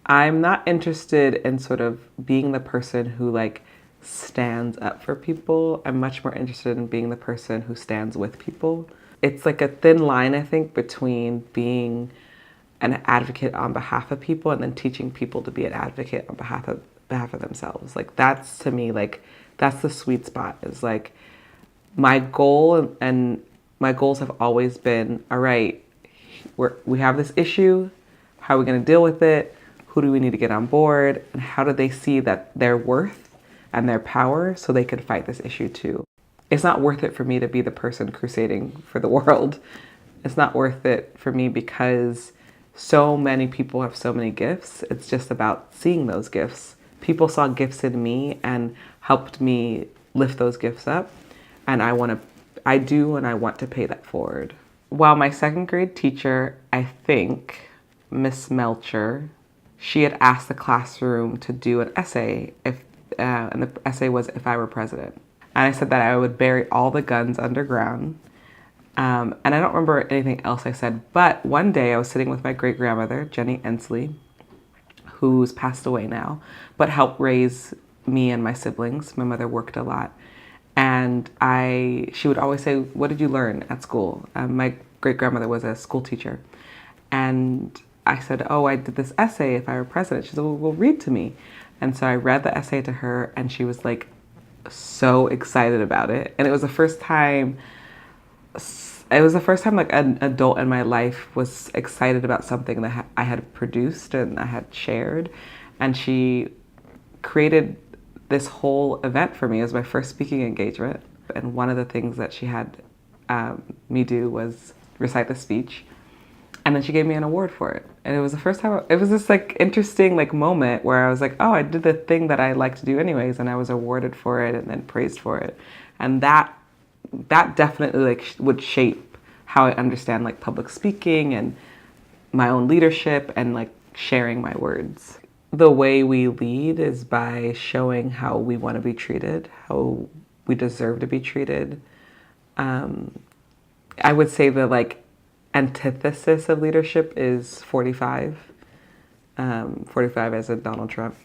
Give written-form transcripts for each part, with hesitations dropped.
I'm not interested in sort of being the person who like stands up for people. I'm much more interested in being the person who stands with people. It's like a thin line, I think, between being an advocate on behalf of people and then teaching people to be an advocate on behalf of themselves. Like that's to me, like that's the sweet spot. Is like my goal, and my goals have always been, all right, we have this issue. How are we going to deal with it? Who do we need to get on board? And how do they see that their worth and their power so they can fight this issue too? It's not worth it for me to be the person crusading for the world. It's not worth it for me because so many people have so many gifts. It's just about seeing those gifts. People saw gifts in me and helped me lift those gifts up. And I want to pay that forward. While my second grade teacher, I think, Miss Melcher, she had asked the classroom to do an essay, and the essay was "If I Were President." And I said that I would bury all the guns underground. And I don't remember anything else I said, but one day I was sitting with my great-grandmother, Jenny Ensley, who's passed away now, but helped raise me and my siblings. My mother worked a lot. And she would always say, "What did you learn at school?" My great-grandmother was a school teacher. And I said, "Oh, I did this essay, If I Were President." She said, "Well, read to me." And so I read the essay to her, and she was like so excited about it. And it was the first time like an adult in my life was excited about something that I had produced and I had shared. And she created this whole event for me. It was my first speaking engagement. And one of the things that she had me do was recite the speech. And then she gave me an award for it. And it was the first time, it was this like interesting like moment where I was like, oh, I did the thing that I like to do anyways. And I was awarded for it and then praised for it. And that definitely like would shape how I understand like public speaking and my own leadership and like sharing my words. The way we lead is by showing how we want to be treated, how we deserve to be treated. I would say the like antithesis of leadership is 45. 45 as in Donald Trump.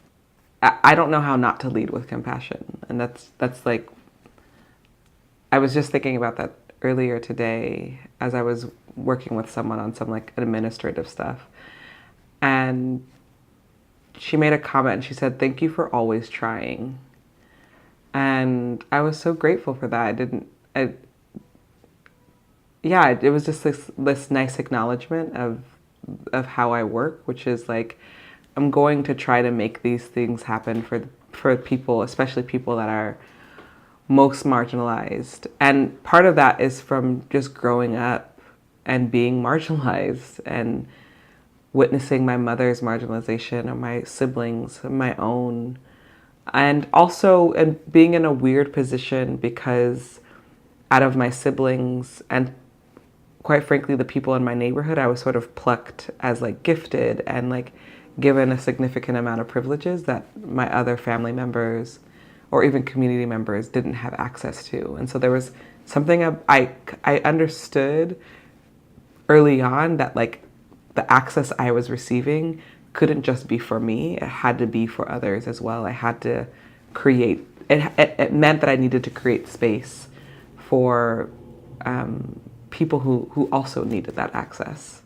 I don't know how not to lead with compassion. And that's like, I was just thinking about that earlier today as I was working with someone on some like administrative stuff. And she made a comment and she said, "Thank you for always trying." And I was so grateful for that. It was just this nice acknowledgement of how I work, which is like, I'm going to try to make these things happen for people, especially people that are most marginalized. And part of that is from just growing up and being marginalized and witnessing my mother's marginalization or my siblings, my own. And also being in a weird position because out of my siblings and quite frankly, the people in my neighborhood, I was sort of plucked as like gifted and like given a significant amount of privileges that my other family members or even community members didn't have access to. And so there was something I understood early on that like the access I was receiving couldn't just be for me, it had to be for others as well. I had to create, it meant that I needed to create space for people who also needed that access.